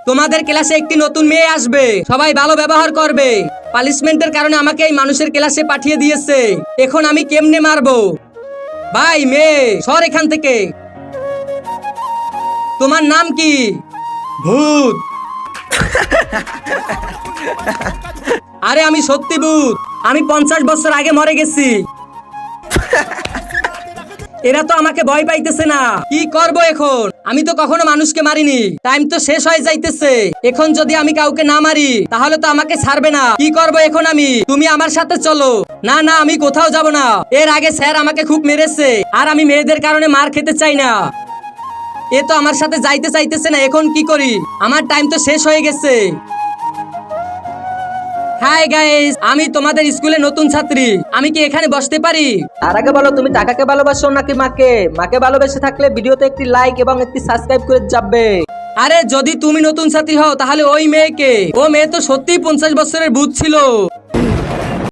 তোমাদের ক্লাসে একটি নতুন মেয়ে আসবে, সবাই ভালো ব্যবহার করবে। পানিশমেন্টের কারণে আমাকে এই মানুষের ক্লাসে পাঠিয়ে দিয়েছে, এখন আমি কেমনে মারবো? ভাই মেয়ে সর এখান থেকে। তোমার নাম কি? ভূত। আরে আমি সত্যি ভূত, আমি 50 বছর আগে মরে গেছি। এরা তো আমাকে ভয় পাইতেছে না, কি করব এখন? আমি তো কখনো মানুষকে মারিনি, টাইম তো শেষ হয়ে যাইতেছে। এখন যদি আমি কাউকে না মারি তাহলে তো আমাকে ছাড়বে না, কি করব এখন আমি? তুমি আমার সাথে চলো। না না, আমি কোথাও যাব না। এর আগে স্যার আমাকে খুব মেরেছে, আর আমি মেয়েদের কারণে মার খেতে চাই না। এ তো আমার সাথে যাইতে চাইতেছে না, এখন কি করি? আমার টাইম তো শেষ হয়ে গেছে। হাই গাইস, আমি তোমাদের স্কুলে নতুন ছাত্রী, আমি কি এখানে বসতে পারি? তার আগে বলো, তুমি টাকাকে ভালোবাসো নাকি মাকে? মাকে ভালোবেসে থাকলে ভিডিওতে একটি লাইক এবং একটি সাবস্ক্রাইব করে যাবে। আরে যদি তুমি নতুন ছাত্রী হও তাহলে ওই মেয়েকে, ও মেয়ে তো সত্যিই 50 বছরের ভূত ছিল।